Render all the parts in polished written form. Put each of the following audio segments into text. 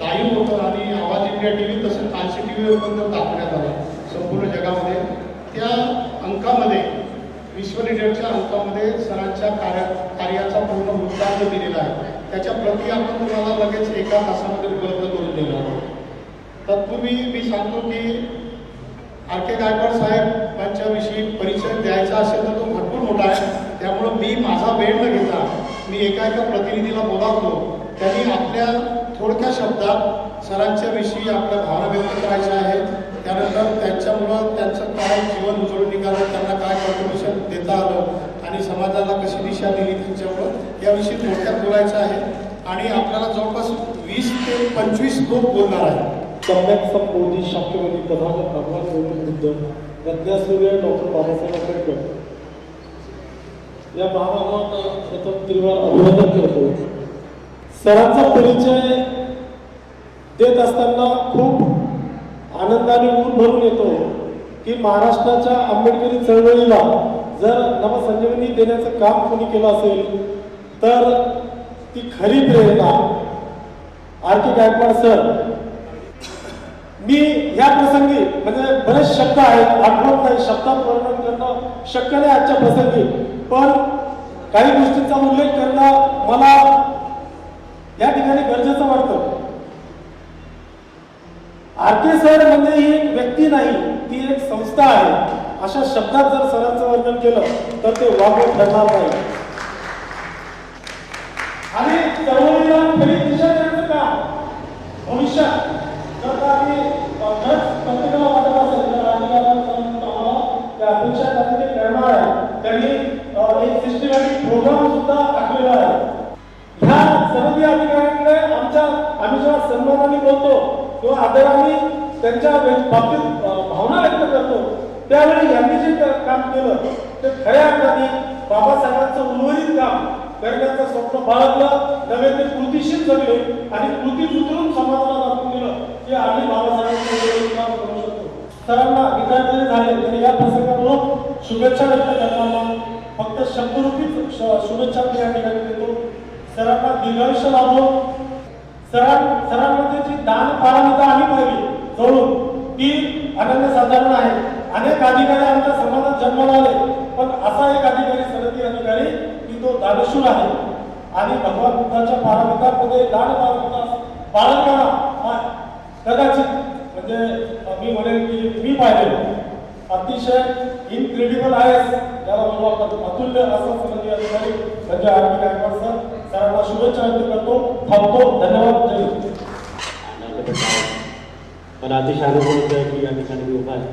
Live होतं आणि आवाज इंडिया TV तसं कालची TV वर पण दाखवण्यात आलं संपूर्ण जगामध्ये. त्या अंकामध्ये विश्वलीडरच्या अंकामध्ये सरांच्या कार्याचा पूर्ण वृत्तांत दिलेला आहे. त्याच्या प्रती आपण तुम्हाला लगेच एका तासामध्ये उपलब्ध करून देणार आहोत. तत्पूर्वी मी सांगतो की आर.के. गायकवाड साहेब यांच्याविषयी परिचय द्यायचा असेल तर तो भरपूर मोठा आहे. त्यामुळं मी माझा वेळ न घेता मी एका प्रतिनिधीला बोलावतो. त्यांनी आपल्या थोडक्या शब्दात सरांच्या विषयी आपल्या भावना व्यक्त करायच्या आहेत. त्यानंतर त्यांच्यामुळं त्यांचं काय जीवन उजळून निघालं, त्यांना काय कॉन्ट्रिब्युशन देता आलं आणि समाजाला कशी दिशा दिली त्यांच्यामुळं याविषयी थोडक्यात बोलायचं आहे. आणि आपल्याला जवळपास 20 ते 25 लोक बोलणार आहेत. सम्यक संबोधी शाक्यवती प्रधान भगवान गौतम बुद्ध प्रज्ञासूर्य डॉक्टर बाबासाहेब आंबेडकर या महामानवाचं प्रथम त्रिवार अभिवादन करतो. सरांचा परिचय देत असताना खूप आनंदाने ऊर भरून येतो की महाराष्ट्राच्या आंबेडकरी चळवळीला जर नवसंजीवनी देण्याचं काम कोणी केलं असेल तर ती खरी प्रेरणा आर.के. गायकवाड सर. मी या प्रसंगी म्हणजे बरेच शब्द आहेत, आठवत नाही, शब्दात वर्णन करणं शक्य नाही आजच्या प्रसंगी, पण काही गोष्टींचा उल्लेख करणं मला या ठिकाणी गरजेचं वाटतं. आर.के. सर म्हणजे ही एक व्यक्ती नाही, ती एक संस्था आहे. अशा शब्दात जर सरांचं वर्णन केलं तर ते वापर ठरणार नाही. आणि चळवळीला खरी दिशा देण्याचं काम भविष्यात जर का आम्ही प्रत्येकाला वाटत असेल तर त्या अपेक्षा त्यांनी करणार आहे. त्यांनी एक सिस्टमॅटिक प्रोग्राम सुद्धा आखलेला आहे. ह्या सनदी अधिकाऱ्यांकडे आम्ही जेव्हा सन्मानाने बोलतो किंवा आदराने त्यांच्या बाबतीत भावना व्यक्त करतो त्यावेळी यांनी जे काम केलं ते खऱ्या अर्थाने बाबासाहेबांचं उर्वरित काम करण्याचं स्वप्न बाळगलं, नव्हे ते कृतीशील जगले आणि कृती उतरून समाजाला दाखवून दिलं की आम्ही बाबासाहेबांचं काम करू शकतो. सरांना विद्यार्थी झाले तरी या प्रसंगातून शुभेच्छा व्यक्त करताना फक्त शब्दरूपीच शुभेच्छा या ठिकाणी देतो. सरांना दीर्घायुष्य लाभो. सरांमध्ये जी दान पारमिता आम्ही पाहिली जवळून ती अनन्यसाधारण आहे. अनेक अधिकारी आमच्या समाजात जन्माला आले, पण असा एक अधिकारी सनदी अधिकारी की तो दानशूर आहे आणि भगवान बुद्धाच्या पारमितांमध्ये दान पारमिता पालन करा कदाचित म्हणजे मी म्हणेन की मी पाहिजे अतिशय इनक्रेडिबल आहे. ज्याला म्हणू अतुल्य असा सनदी अधिकारी म्हणजे आर.के. गायकवाड सर. सरांना शुभेच्छा व्यक्त करतो. थांबतो. धन्यवाद. जय. पण अतिशय अनुभव होतो की या ठिकाणी मी उभा आहे.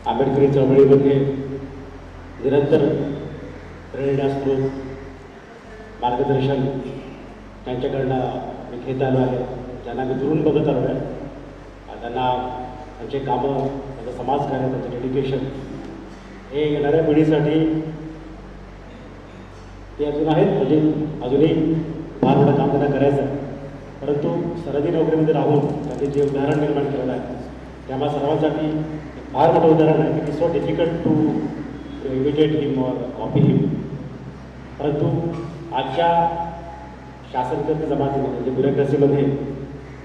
आंबेडकरी चळवळीमध्ये निरंतर प्रेरणास्त्रोत मार्गदर्शन त्यांच्याकडनं मी घेत आलो आहे. ज्यांना मी दुरून बघत आलो आहे. त्यांना त्यांचे कामं, त्यांचं समाजकार्य, त्यांचं डेडिकेशन हे येणाऱ्या पिढीसाठी ते अजून आहेत. म्हणजे अजूनही फार मोठं काम त्यांना करायचं आहे. परंतु सरहदी नोकरीमध्ये राहून त्यांनी जे उदाहरण निर्माण केलेलं आहे त्यामुळे सर्वांसाठी फार मोठं उदाहरण आहे की it's so difficult to imitate him और कॉपी हिम. परंतु आजच्या शासनकर्ते जमातीमध्ये म्हणजे ब्युरोक्रसीमध्ये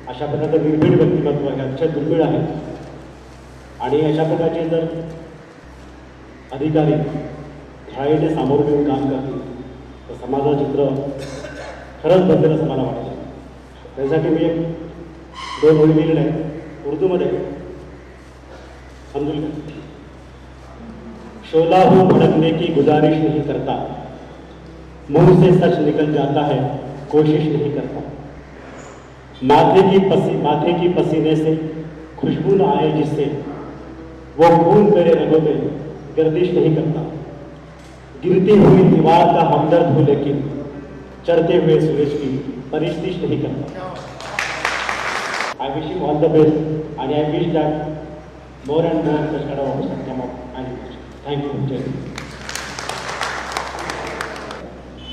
अशा प्रकारचं निर्भीड व्यक्तिमत्व हे अतिशय दुर्मिळ आहे. आणि अशा प्रकारचे जर अधिकारी ठाळीने सामोरं घेऊन काम करतील तर समाजाचं चित्र खरंच बदलेल असं मला वाटतं. त्यासाठी मी एक 2 ओळी लिहिलेल्या आहेत उर्दूमध्ये. समजून घ्या. शोला हो भड़कने की गुजारिश नहीं करता, मुंह से सच निकल जाता है कोशिश नहीं करता. माथे की पसीने से खुशबू न आए जिससे वो खून मेरे रगों में गर्दिश नहीं करता. गिरती हुई दीवार का हमदर्द हूँ लेकिन चढ़ते हुए सूरज की परिस्थिती नहीं करता. I wish you all the best आणि I wish that more and more such kind of opportunity come up and thank you.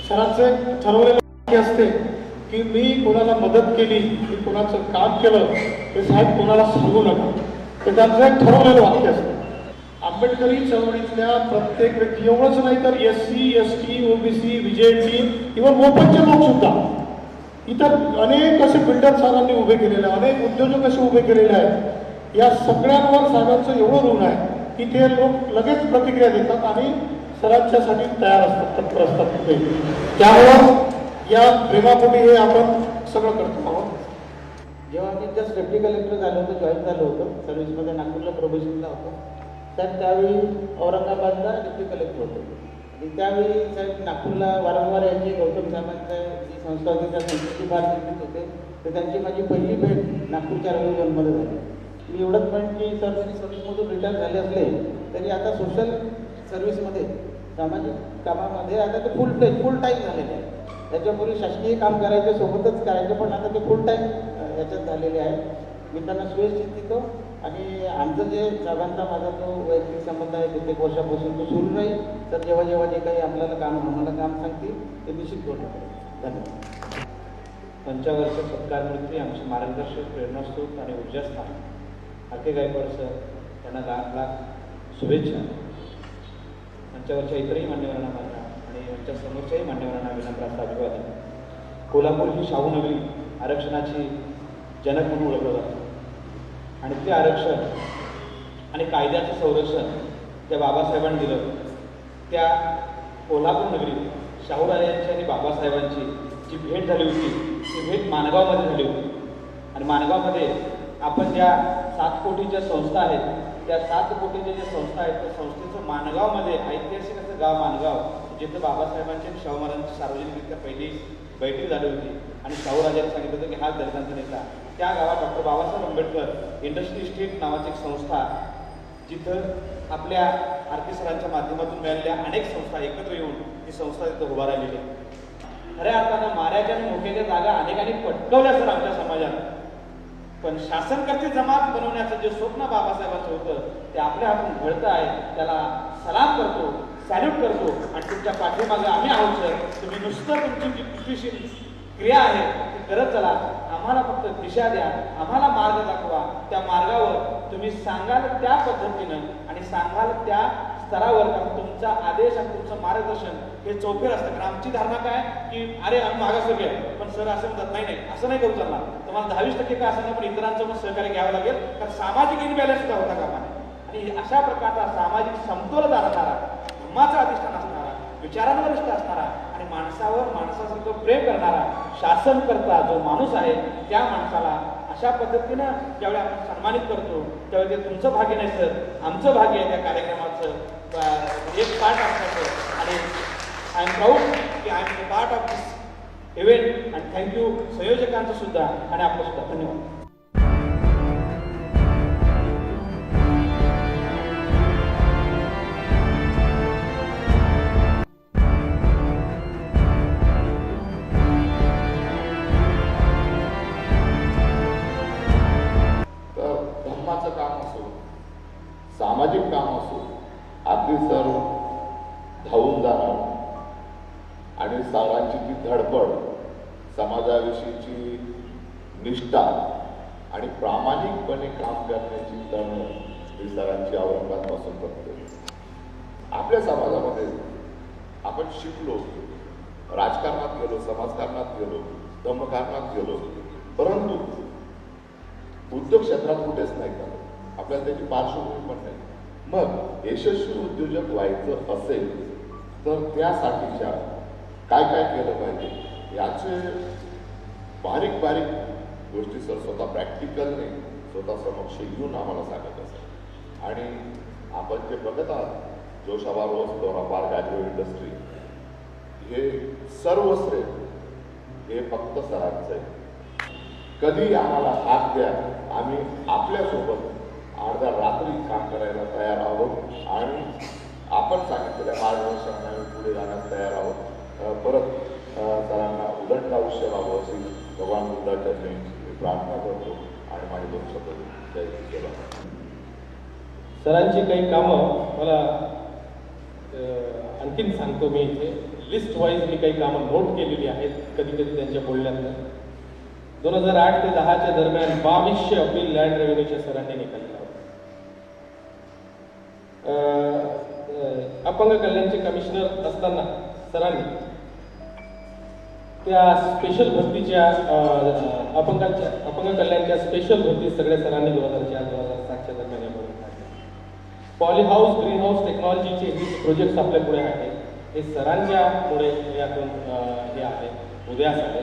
सरांचं ठरवलेलं असते की मी कोणाला मदत केली, मी कोणाचं काम केलं ते साहेब कोणाला सांगू नका. ते त्यांचं एक ठरवलेलं वाक्य असतं. आंबेडकरी चळवळीतल्या प्रत्येक व्यक्ती एवढंच नाही तर SC, ST, OBC, VJT even ओपनचे लोक सुद्धा इतर अनेक असे बिल्डर सरांनी उभे केलेले आहे, अनेक उद्योजक असे उभे केलेले आहेत. या सगळ्यांवर साहेबांचं एवढं ऋण आहे की ते लोक लगेच प्रतिक्रिया देतात आणि सरांच्यासाठी तयार असतात, तत्पर असतात तिथे. त्यामुळं या प्रेमापोटी हे आपण सगळं करतो आहोत. जेव्हा मी जस्ट डेप्टी कलेक्टर झालो होतो, जॉईन झालो होतो सर्व्हिसमध्ये, नागपूरला प्रोबेशनला होतो, साहेब त्यावेळी औरंगाबादला डेप्टी कलेक्टर होतो. आणि त्यावेळी साहेब नागपूरला वारंवार यांची गौतम साहेबांच्या जी संस्था होती त्या संस्थेची फार चिंतित होते. तर त्यांची माझी पहिली भेट नागपूरच्या रविवारमध्ये झाली. मी एवढंच पण की सर जरी सर्व्हिसमधून रिटायर झाले असले तरी आता सोशल सर्व्हिसमध्ये सामाजिक कामामध्ये आता ते फुल टाईम झालेले आहे. त्याच्यापूर्वी शासकीय काम करायचे, सोबतच करायचे, पण आता ते फुल टाईम याच्यात झालेले आहे. मी त्यांना शुभेच्छा देतो. आणि आमचं जे साहेबांचा माझा जो वैयक्तिक संबंध आहे कित्येक वर्षापासून तो सुरू राहील. तर जेव्हा जेव्हा जे काही आम्हाला काम सांगतील ते निश्चित पूर्ण करेल. धन्यवाद. पंचवर्ष सत्कारमूर्ती आमचे मार्गदर्शक, प्रेरणास्रोत आणि ऊर्जास्थान आके गायकवाड सर यांना लाख लाख शुभेच्छा. त्यांच्यावरच्या इतरही मान्यवरांना माझ्या आणि यांच्या समोरच्याही मान्यवरांना विनम्र असं अभिवादन. कोल्हापूर ही शाहू नगरी आरक्षणाची जनक म्हणून ओळखलं जातं. आणि ते आरक्षण आणि कायद्याचं संरक्षण त्या बाबासाहेबांनी दिलं. त्या कोल्हापूर नगरीत शाहूराजांची आणि बाबासाहेबांची जी भेट झाली होती ती भेट माणगावमध्ये झाली होती. आणि माणगावमध्ये आपण ज्या 7 कोटीच्या संस्था आहेत, त्या 7 कोटीच्या ज्या संस्था आहेत त्या संस्थेचं माणगावमध्ये ऐतिहासिक असं गाव माणगाव, जिथं बाबासाहेबांची आणि शाहू महाराजांची सार्वजनिकरित्या पहिली बैठक झाली होती. आणि शाहूराजांनी सांगितलं होतं की हा दलितांचा नेता. त्या गावात doctor Babasaheb Ambedkar industry estate नावाची एक संस्था, जिथं आपल्या आरती सरांच्या माध्यमातून मिळालेल्या अनेक संस्था एकत्र येऊन ही संस्था तिथं उभा राहिलेली आहे. खऱ्या अर्थानं माऱ्याच्या आणि मोक्याच्या जागा अनेकांनी पटकवल्या सर आमच्या समाजात. पण शासनकर्ते जमात बनवण्याचं जे स्वप्न बाबासाहेबांचं होतं ते आपल्या हातून घडतं आहे. त्याला सलाम करतो, सॅल्यूट करतो. आणि तुमच्या पाठीमागं आम्ही आहोत सर. तुम्ही नुसतं तुमची जी कृतीशील क्रिया आहे ती करत चला. आम्हाला फक्त दिशा द्या, आम्हाला मार्ग दाखवा. त्या मार्गावर तुम्ही सांगाल त्या पद्धतीनं आणि सांगाल त्या स्तरावर, कारण तुमचा आदेश आणि तुमचं मार्गदर्शन हे चौफेर असतं. कारण आमची धारणा काय की अरे आम्ही मागासवर्गीय आहे, पण सर असं म्हणतात नाही नाही असं नाही करू चालणार. तुम्हाला 10-20% काय असं नाही, पण इतरांचं पण सहकार्य घ्यावं लागेल. कारण सामाजिक इनबॅलन्स सुद्धा होता कामा नये. आणि अशा प्रकारचा सामाजिक समतोल जाणणारा, धर्माचा अधिष्ठान असणारा, विचारांवर निष्ठ असणारा आणि माणसावर माणसासारखं प्रेम करणारा शासन करता जो माणूस आहे त्या माणसाला अशा पद्धतीनं ज्यावेळी आपण सन्मानित करतो त्यावेळी ते तुमचं भाग्य नाही सर, आमचं भाग्य आहे त्या कार्यक्रमाचं एक पार्ट असण्याचं. आणि आय एम प्राऊड की I am part of this event. आणि थँक्यू संयोजकांचं सुद्धा आणि आपलं सुद्धा धन्यवाद. धर्माचं काम असो, सामाजिक काम असो, अगदी सर धावून जाणार आणि सरांची ती धडपड, समाजाविषयीची निष्ठा आणि प्रामाणिकपणे काम करण्याची तळमळ ही सरांची औरंगाबादपासून बघतो. आपल्या समाजामध्ये आपण शिकलो, राजकारणात गेलो, समाजकारणात गेलो, धर्मकारणात गेलो, परंतु उद्योग क्षेत्रात कुठेच नाही का आपल्याला त्याची पार्श्वभूमी पण नाही. मग यशस्वी उद्योजक व्हायचं असेल तर त्यासाठीच्या काय काय केलं पाहिजे याचे बारीक बारीक गोष्टी सर स्वतः प्रॅक्टिकलने स्वतः समक्ष येऊन आम्हाला सांगत असत. आणि आपण जे बघत आहात जोशाबा रोज दोरा पार्क ॲग्रो इंडस्ट्री, हे सर्व श्रेय हे फक्त सरांचं आहे. कधी आम्हाला हात द्या, आम्ही आपल्यासोबत अर्ध्या रात्री काम करायला तयार आहोत आणि आपण सांगितलेल्या मार्गदर्शनाने आम्ही पुढे जाण्यास तयार आहोत. परत सरांना उदंड आयुष्य लाभो अशी भगवान बुद्धाच्या जयंती प्रार्थना करतो आणि माझे 2 शब्द जय केला. सरांची काही कामं मला आणखीन सांगतो मी इथे. लिस्ट वाईज मी काही कामं नोट केलेली आहेत कधी कधी त्यांच्या बोलण्यातनं. 2008 ते 10च्या दरम्यान 2200 अपील लँड रेव्हेन्यूच्या सरांनी निकाल दिला होता. अपंग कल्याणचे कमिशनर असताना सरांनी त्या स्पेशल भरतीच्या अपंग कल्याणच्या स्पेशल भरती सगळ्या सरांनी 2004-2007च्या दरम्यान यामध्ये काढल्या. पॉलीहाऊस ग्रीन हाऊस टेक्नॉलॉजीचे हे प्रोजेक्ट्स आपल्या पुढे आहेत, हे सरांच्यामुळे यातून हे आहे उदयास आले.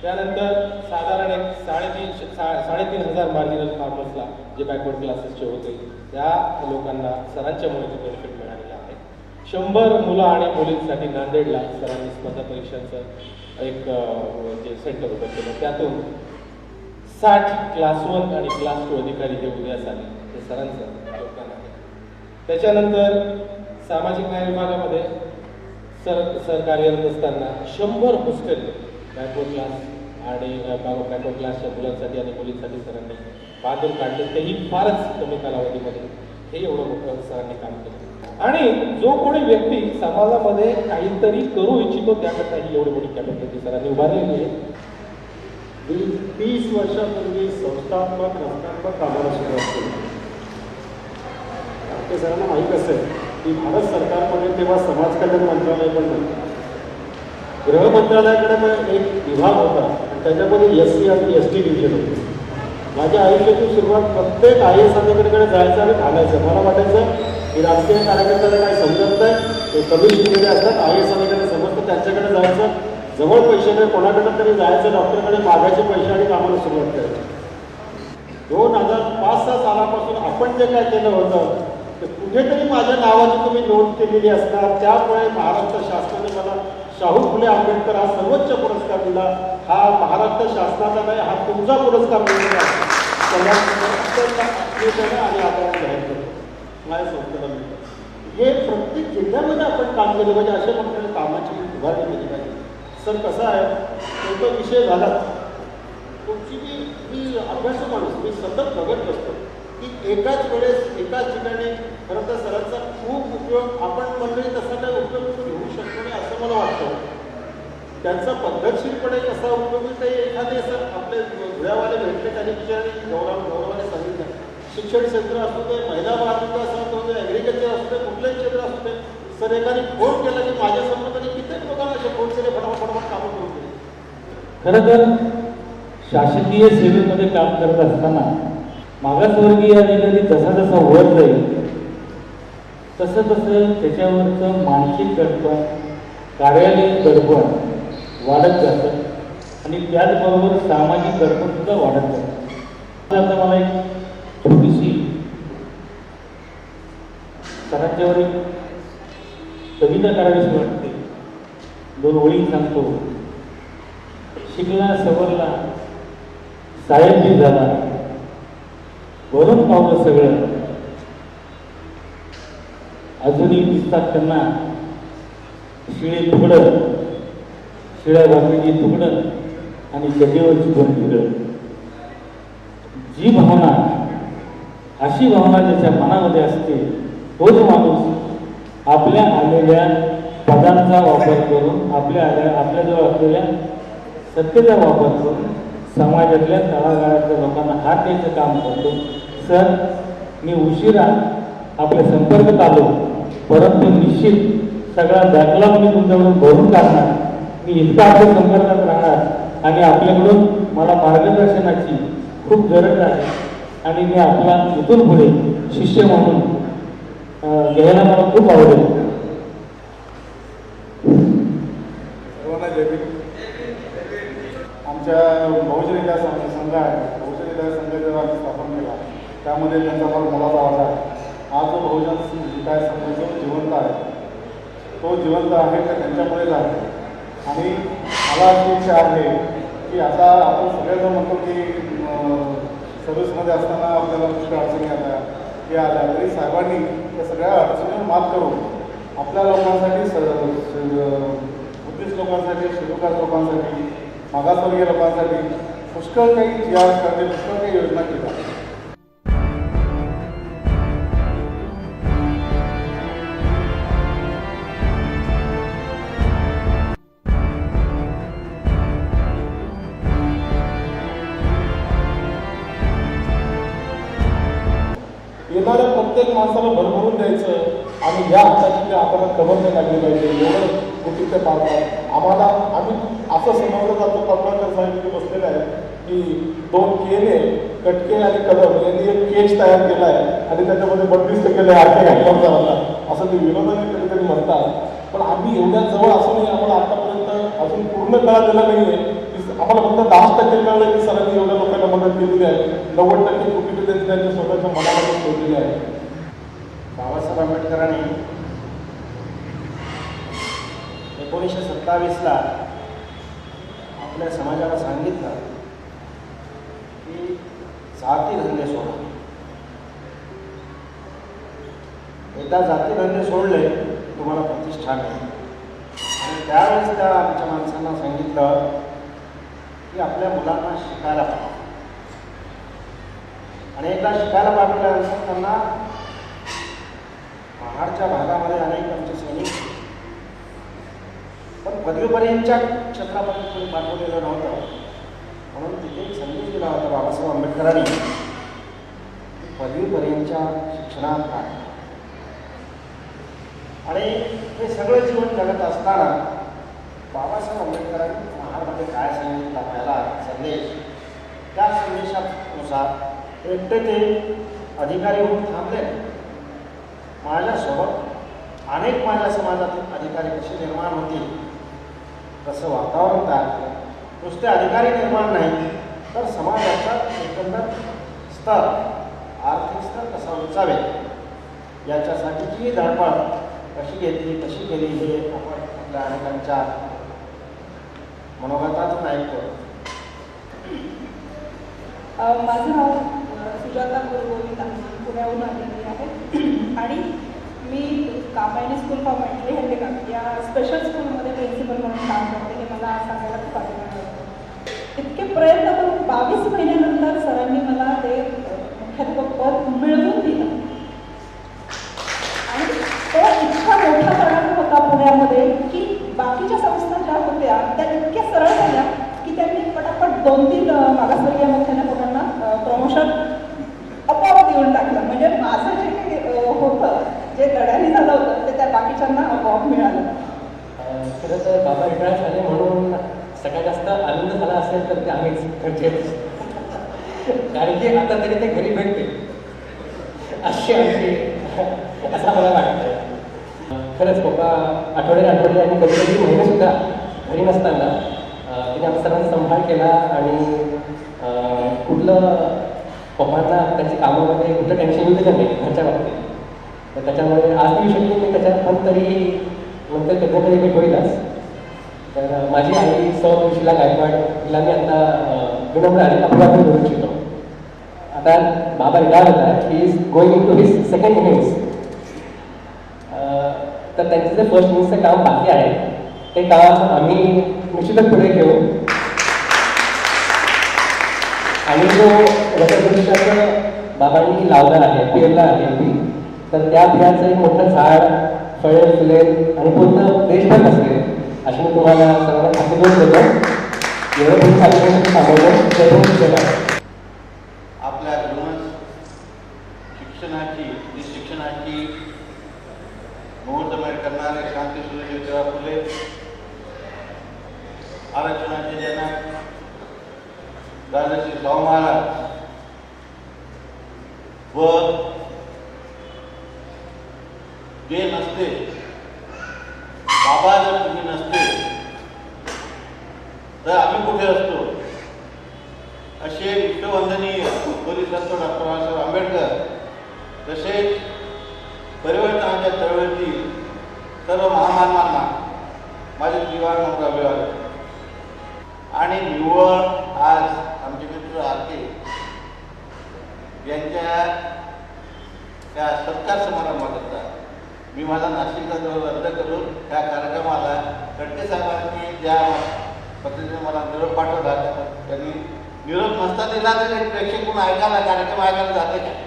त्यानंतर साधारण एक 3,500 मार्जिनल फार्मर्सला जे बॅकवर्ड क्लासेसचे होते त्या लोकांना सरांच्यामुळे ते बेनिफिट मिळालेलं आहे. 100 मुलं आणि मुलींसाठी नांदेडला सरांनी स्पर्धा परीक्षांचं एक जे सेंटर उभं केलं, त्यातून 60 क्लास 1 आणि क्लास 2 अधिकारी हे उदयास आले, हे सरांचं योगदान आहे. त्याच्यानंतर सामाजिक न्याय विभागामध्ये सर कार्यरत असताना 100 हॉस्टेल बॅकवर्ड क्लास आणि बॅकवर्ड क्लासच्या मुलांसाठी आणि मुलींसाठी सरांनी बांधून काढले, तेही फारच कमी कालावधीमध्ये. हे एवढं मोठं सरांनी काम केलं. आणि जो कोणी व्यक्ती समाजामध्ये काहीतरी करू इच्छितो त्याकरता ही एवढी मोठी कॅपॅसिटी सरांनी उभारलेली आहे. 30 वर्षापूर्वी संस्थात्मक रचनात्मक कामाला सुरुवात केली. ते सरांना माहीत असेल की भारत सरकारमध्ये तेव्हा समाज कल्याण मंत्रालय पण नव्हतं. गृह मंत्रालयाकडे पण एक विभाग होता आणि त्याच्यामध्ये SC आणि ST डिव्हिजन होते. माझ्या आयुष्याची सुरुवात प्रत्येक IAS अधिकाऱ्याकडे जायचं आणि घालायचं. मला वाटायचं की राजकीय कार्यकर्त्याला काही समजत नाही, ते कमी शिकलेले असतात, IAS अधिकारी समजतं, त्यांच्याकडे जायचं, जवळ पैसे नाही कोणाकडे तरी जायचं, डॉक्टरकडे मागायचे पैसे आणि कामाला सुरुवात करायची. 2005-06 सालापासून आपण जे काय केलं होतं ते कुठेतरी माझ्या नावाची तुम्ही नोंद केलेली असणार. त्यामुळे महाराष्ट्र शासनाने मला शाहू फुले आंबेडकर हा सर्वोच्च पुरस्कार दिला. हा महाराष्ट्र शासनाचा नाही, हा तुमचा पुरस्कार मिळाला आणि आपण जाहीर करतो माझ्या संस्थेला मिळतो. हे प्रत्येक जिल्ह्यामध्ये आपण काम केलं पाहिजे, अशा प्रकारे कामाची उभारणी केली पाहिजे. सर कसं आहे, तो विषय झाला तुमची मी अभ्यासू माणूस, मी सतत बघत असतो की एकाच वेळेस एकाच ठिकाणी खरं तर सरांचा खूप उपयोग आपण मंडळी तसा काही उपयोग घेऊ शकतो नाही असं मला वाटतं. त्यांचा पद्धतशीरपणे कसा उपयोग काही एखादे सर आपले धुळ्यावाले भेटले त्यांनी विचारले गौरवाने सांगितलं. शिक्षण क्षेत्र असू दे, महिला बालविकास असू दे, ॲग्रिकल्चर असू दे, कुठलंही क्षेत्र असू दे, सर एकाने फोन केला की माझ्यासमोर त्यांनी कित्येक लोकांना असे फोन केले, फटाफट कामं करून दिली. खरं तर शासकीय सेवेमध्ये काम करत असताना मागासवर्गीय अधिकारी जसा जसा वर जाईल तसं तसं त्याच्यावरचं मानसिक दडपण, कार्यालयीन दडपण वाढत जातं आणि त्याचबरोबर सामाजिक दडपण सुद्धा वाढत जातं. आता मला एक छोटीशी सरांच्यावर एक कविता करावीशी वाटते. 2 ओळी सांगतो. शिकला सवरला साहेब बी झाला, भरून पावलं सगळं, अजूनही दिसतात त्यांना शिळे तुकडं, शिळ्या भाकरीची तुकडं आणि जगेवरची दोन तिकडं. जी भावना, अशी भावना ज्याच्या मनामध्ये असते तोच माणूस आपल्या आलेल्या पदांचा वापर करून, आपल्याजवळ असलेल्या सत्तेचा वापर करून समाजातल्या तळागाळातल्या लोकांना हात द्यायचं काम करतो. सर, मी उशिरा आपल्या संपर्कात आलो, परंतु निश्चित सगळा बॅकलॉग मी तुमच्याकडून भरून काढणार. मी इतका आपल्या संपर्कात राहणार आणि आपल्याकडून मला मार्गदर्शनाची खूप गरज आहे आणि मी आपला इथून पुढे शिष्य म्हणून घ्यायला मला खूप आवडेल. सर्वांना जय भीम. आमच्या बहुजन विकास संघ आहे, बहुजन विकास संघ जेव्हा आम्ही स्थापन केला त्यामध्ये त्यांचा फार मोलाचा वाटा आहे. हा जो बहुजन विकास संघ जो जिवंत आहे तो जिवंत आहे तर त्यांच्यामुळेच आहे. आणि मला अशी इच्छा आहे की आता आपण सगळेजण म्हणतो की सर्व्हिसमध्ये असताना आपल्याला पुष्कळ अडचणी आल्या हे आल्या, तरी साहेबांनी त्या सगळ्या अडचणीवर मात करून आपल्या लोकांसाठी बुद्धिस्ट लोकांसाठी, शेतकरी लोकांसाठी, मागासवर्गीय लोकांसाठी पुष्कळ काही GRs करणे, पुष्कळ काही योजना केल्या. येणाऱ्या प्रत्येक माणसाला भरभरून द्यायचं आणि या हक्काची जी आपल्याला कबर नाही लागली पाहिजे एवढं गोष्टी ते पाळतात. आम्हाला आम्ही असं समजलं जातं, पटवर्धन साहेब तिथे बसलेले आहेत की 2 केले कटके आणि कदम यांनी एक केज तयार केला आहे आणि त्याच्यामध्ये बंदिस्त केलं आहे आर्थिक हक्कांचा असं ते विरोधाने कधीतरी म्हणतात. पण आम्ही एवढ्या जवळ असूनही आम्हाला आतापर्यंत अजून पूर्ण कळलेलं नाही आहे की आम्हाला फक्त 10% कळलं की सरांनी एवढ्या लोकांना मदत केलेली आहे. 90% कुठे त्यांनी त्यांच्या स्वतःच्या मनामध्ये ठेवलेली आहे. बाबासाहेब आंबेडकरांनी 1927ला आपल्या समाजाला सांगितलं की जाती धंदे सोडा. एकदा जाती धंदे सोडले तुम्हाला प्रतिष्ठा नाही. आणि त्यावेळेस त्या आमच्या माणसांना सांगितलं की आपल्या मुलांना शिकायला पाहिजे. आणि एकदा शिकायला पाठवल्यानंतर त्यांना महाडच्या भागामध्ये अनेक आमचे सैनिक, पण पदवीपर्यंतच्या क्षेत्रापर्यंत कोणी पाठवलेलं नव्हतं. म्हणून तिथे एक संदेश दिला होता बाबासाहेब आंबेडकरांनी, पदवीपर्यंतच्या शिक्षणात आहे. आणि हे सगळं जीवन जगत असताना बाबासाहेब आंबेडकरांनी महाडमध्ये काय सांगितलं पहिला संदेश, त्या संदेशानुसार एकटे ते अधिकारी होऊन थांबले. माझ्यासोबत अनेक माझ्या समाजातील अधिकारी कसे निर्माण होतील, कसं वातावरण तयार केलं. नुसते अधिकारी निर्माण नाही तर समाजाचा एकंदर स्तर, आर्थिक स्तर कसा उंचावे याच्यासाठीची धडपड कशी घेतली, कशी केली हे आपण आपल्या अनेकांच्या मनोगतातून ऐकतो. माझं नाव सुजाता गोविंद पुण्याहून आलेली आहे आणि मी Kamayani school for mentally handicap या स्पेशल स्कूलमध्ये प्रिन्सिपल म्हणून काम करते. हे मला सांगायला खूप अभिमान वाटतो. इतके प्रयत्न करून 22 महिन्यानंतर सरांनी मला ते मुख्याध्यापक पद मिळवून दिलं. आणि तो इतका मोठा परिणाम होता पुण्यामध्ये की बाकीच्या संस्था ज्या होत्या त्या इतक्या सरळ झाल्या की त्यांनी पटापट 2-3 मागासवर्गीय मुख्याध्यापकांना प्रमोशन आपोआप देऊन टाकलं. म्हणजे माझं जे काही होतं, जे लढ्याने झालं होतं ते त्या बाकीच्यांना आपोआप मिळालं. खरं तर बाबा रिटायर झाले म्हणून सगळ्यात जास्त आनंद झाला असेल तर ते आम्हीच म्हणजे कारण की आता तरी ते घरी भेटते अशी आमची असं मला वाटतं. खरंच पप्पा आठवडे आणि कधी कधी महिनेसुद्धा घरी नसताना तिने आमच्या सर्वांचा संभाळ केला आणि कुठलं पप्पांना त्यांच्या कामामध्ये कुठलं टेन्शन येऊ दिलं नाही घरच्या बाबतीत. तर त्याच्यामुळे आज येऊ शकली मी त्याच्यात, पण तरी नंतर कधीतरी भेट होईलच. तर माझी आई सुशीला गायकवाड तिला मी आता विनम्र आणि अभिवादन करू इच्छितो. आता बाबा रिटायर होता, he is going in to his second innings. तर त्यांचं जे फर्स्ट इनिंग्सचं काम बाकी आहे ते काम आम्ही निश्चितच पुढे घेऊ. आणि जो रसवृक्षाचं बाबांनी लावला आहे, पेरला आहे ती, तर त्या बियाचं एक मोठं झाड फळेल फुलेल आणि पूर्ण देशभर असेल अशी मी तुम्हाला सर्वांना खात्री देऊन देतो. एवढं तुम्ही सांगितलं सांभाळून ते आपल्या घरूनच शिक्षणाची मुहूर्तमेढ करणारे क्रांतीसूर्य ज्योतिबा फुले, आरक्षणाचे जनक राजर्षी शाहू महाराज व जे नसते, बाबा जर तुम्ही नसते तर आम्ही कुठे असतो, असे विश्ववंदनीय पोलीस संत डॉक्टर बाबासाहेब आंबेडकर, तसेच परिवर्तनाच्या चळवळीतील सर्व महामानवांना माझे दिवाण नम्र अभिवादन. आणि निव्वळ आज आमचे मित्र आरके यांच्या त्या सत्कार समारंभाकरता मी माझा नाशिकचा दौरा रद्द करून त्या कार्यक्रमाला खडके साहेबांनी ज्या पद्धतीने मला निरोप पाठवला त्यांनी निरोप नसता दिला तरी प्रेक्षक म्हणून ऐकायला, कार्यक्रम ऐकायला जाते का?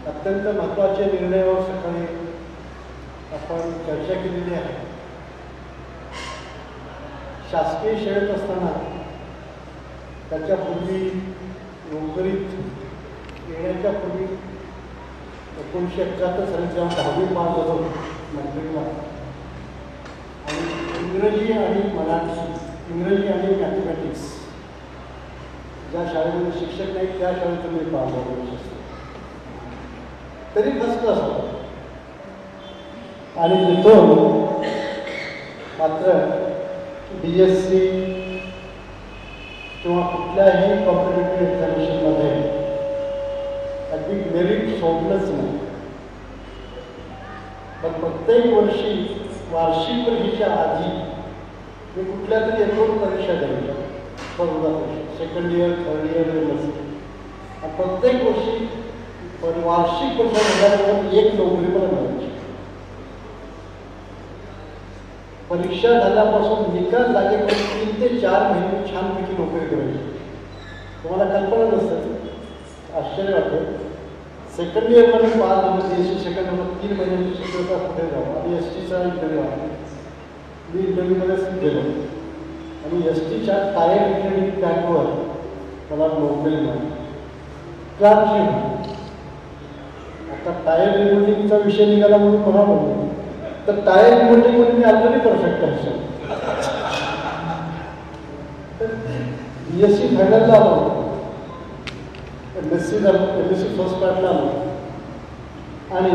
अत्यंत महत्त्वाचे निर्णयावर सकाळी आपण चर्चा केलेली आहे. शासकीय शाळेत असताना त्याच्यापूर्वी नोकरीत येण्याच्या पूर्वी 1971 साली जेव्हा 10वी पास झालो मॅट्रिकला, आणि इंग्रजी आणि मराठी, इंग्रजी आणि मॅथमॅटिक्स ज्या शाळेमध्ये शिक्षक नाहीत त्या शाळेतून मी पास झालो. तरी फर्स्ट क्लास होता. आणि तिथून मात्र BSc किंवा कुठल्याही कॉम्पिटेटिव्ह एक्झामिनेशनमध्ये अगदी मेरिट सोडलंच नाही. पण प्रत्येक वर्षी वार्षिक परीक्षेच्या आधी मी कुठल्या तरी एक दोन परीक्षा द्यायच्या, स्पर्धा परीक्षा, सेकंड इयर, थर्ड इयर, आणि प्रत्येक वर्षी वार्षिक परीक्षा झाल्यानंतर एक नोकरी पण मिळायची. परीक्षा झाल्यापासून निकाल लागेपर्यंत 3 ते 4 महिने छानपैकी नोकरी करायची. तुम्हाला कल्पना नसतं, आश्चर्य वाटतं. सेकंड इयरमध्ये पास झालं, BSc सेकंड इयरला 3 महिन्यांची शिक्षकता पुढे जावं आणि STचा इंटरव्ह्यू आला. मी इंटरव्ह्यूमध्येच गेलो आणि STच्या टायर इंजिनिअरिंग बँकवर मला नोकरी मिळाली. क्लार्कची. आता टायर रिमोटिंगचा विषय निघाला म्हणून मला म्हणतो, तर टायर रिमोटिंगमध्ये मी ऑलरेडी परफेक्ट आहे. BSc फायनलला आलो, MSc फर्स्ट पार्टला आलो, आणि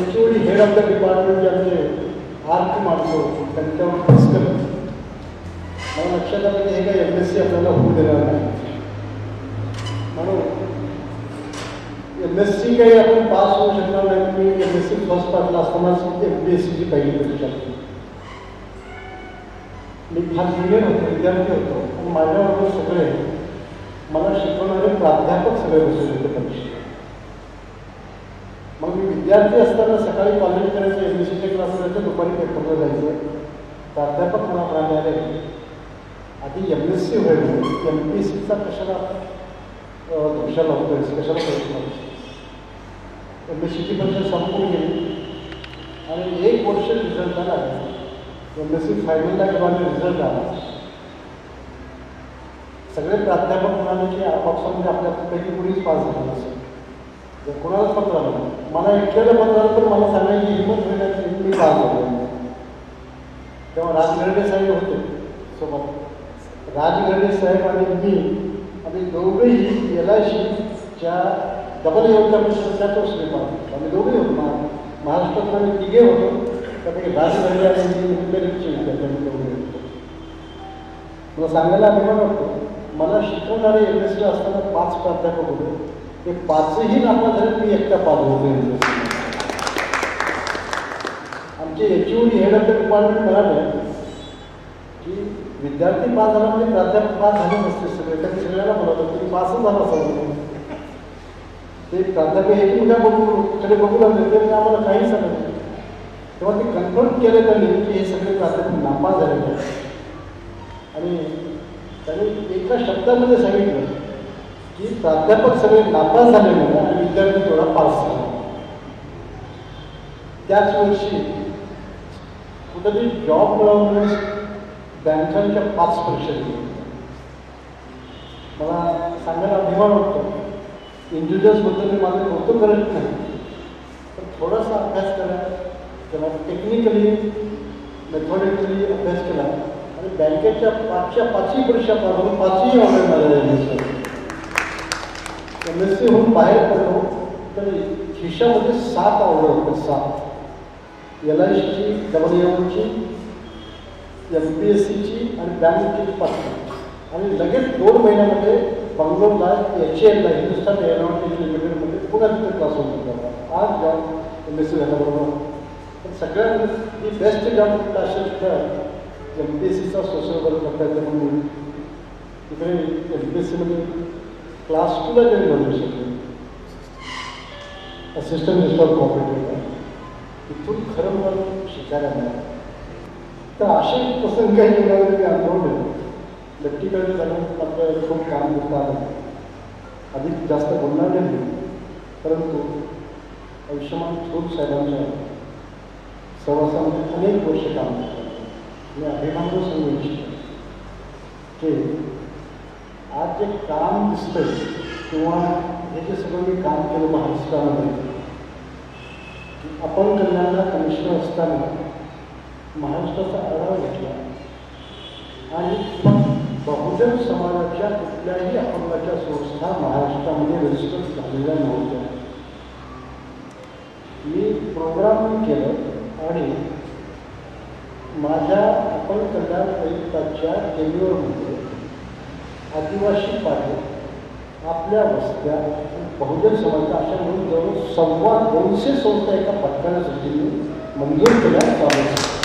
HOD head of the department जे आमचे आर्क मारतो त्यांच्यावर डिस्कस. मला लक्षात आलं की हे काय MSc आपल्याला होऊ देणार नाही, म्हणून MSc काही आपण पास होऊ शकणार नाही. मी MSc फर्स्ट पार्टला असतानाच MPSCची पहिली परीक्षा केली. मी फार ज्युनियर होतो, विद्यार्थी होतो, आणि माझ्याबरोबर सगळे मला शिकवणारे प्राध्यापक सगळे बसले होते परीक्षेत. मग मी विद्यार्थी असताना सकाळी कॉलेज करायचं, MScचे क्लास करायचे, दुपारी पेपरला जायचं. प्राध्यापक मला म्हणाले, आधी MSc होईल, MPSCचा कशाला धोषा लावतोय, कशाला परीक्षा. MScची परीक्षा संपून गेली आणि 1 वर्ष रिझल्ट आला. MSc फायनलला किंवा रिझल्ट आला. सगळे प्राध्यापक म्हणाले की आपापसामध्ये आपल्यापैकी कुणीच पास झालं नसेल. जर कोणालाच पत्र आलं, मला एकट्याला पत्र आलं तर मला सांगायची हिंमत होण्याची मी पास झालो. तेव्हा राजगर्डे साहेब होते सोबत. राजगर्डे साहेब आणि मी, आम्ही दोघेही LICच्या डबल एवढ्या त्याच वर्षी पास. आम्ही दोघेही होतो. महाराष्ट्रात आम्ही 3 होतो, त्यापैकी राजगर्डे आणि मेरिटचे विद्यार्थी दोघे होतो. मला सांगायला अभिमान वाटतो, मला शिकवणारे MSc असताना 5 प्राध्यापक होते. ते 5ही नापास झाले, मी एकटा पास होतो. आमचे HOD head of the department म्हणाले की विद्यार्थी पास झाला म्हणजे प्राध्यापक पास झाले नसते. सगळे त्यांनी सगळ्यांना बोलवलं, तुम्ही पासच झाला असाल. ते प्राध्यापक हे उद्या कडे बघू लागले, ते आम्हाला काही सांगत नाही. तेव्हा ते कन्फर्म केलं त्यांनी की हे सगळे प्राध्यापक नापास झालेले आहेत. आणि त्यांनी एका शब्दामध्ये सांगितलं की प्राध्यापक सगळे नापास झाले नाही आणि विद्यार्थी थोडा पास झाला. त्याच वर्षी कुठेतरी जॉब मिळवण्यास बँकांच्या 5 परीक्षा दिल्या. मला सांगायला अभिमान वाटतो. इंडिव्हिज्युअल्सबद्दल मी माझं कौतुक करत नाही, पण थोडासा अभ्यास करा, त्याला टेक्निकली मेथॉडिकली अभ्यास केला आणि बँकेच्या 5च्या 5ही परीक्षा पासून 5ही ऑर्डर मिळाले. MSc होऊन बाहेर पडलो तरी खिशामध्ये 7 ऑर्डर होते. 7 LICची, WMची, MPSCची आणि बँकेची 5. आणि लगेच 2 महिन्यामध्ये बंगलोरला HAL हिंदुस्थान एरोनॉटिक्स लिमिटेडमध्ये पुन्हा तिथे क्लास होतो. आज जॉब MSc झाल्याबरोबर. पण सगळ्यात बेस्ट जॉब कुठला असेल तर MPSCचा सोशल वर्क करता येतं म्हणून तिकडे MPSCमध्ये क्लास 2ला जरी बनवू शकले, असिस्टंट रिस्टॉर कॉपरेटिव्ह. इथून खरं मला शिकायला मिळालं. तर असे प्रसंग काही निघाले मी अनुभवले. प्रॅक्टिकल झालं आपलं खूप काम करता आलं. अधिक जास्त बोलणार नाही, परंतु आयुष्यमान खोत साहेबांच्या सहवासामध्ये अनेक वर्ष काम केलं. मी अभिमानानं सांगू इच्छितो की आज जे काम दिसतंय किंवा हे जे सगळं मी काम केलं महाराष्ट्रामध्ये, आपण कल्याणला कमिशनर असताना महाराष्ट्राचा आढावा घेतला आणि बहुजन समाजाच्या कुठल्याही अपंगाच्या संस्था महाराष्ट्रामध्ये रजिस्टर झालेल्या नव्हत्या. मी प्रोग्राम केलं आणि माझ्या अपंग कल्याण आयुक्ताच्या टेन्युअरमध्ये आदिवासी पाटे आपल्या वस्त्या बहुजन समाजाच्या अशा म्हणून जवळ 250 संस्था एका पटकाण्यासाठी मंजूर केल्या चालू.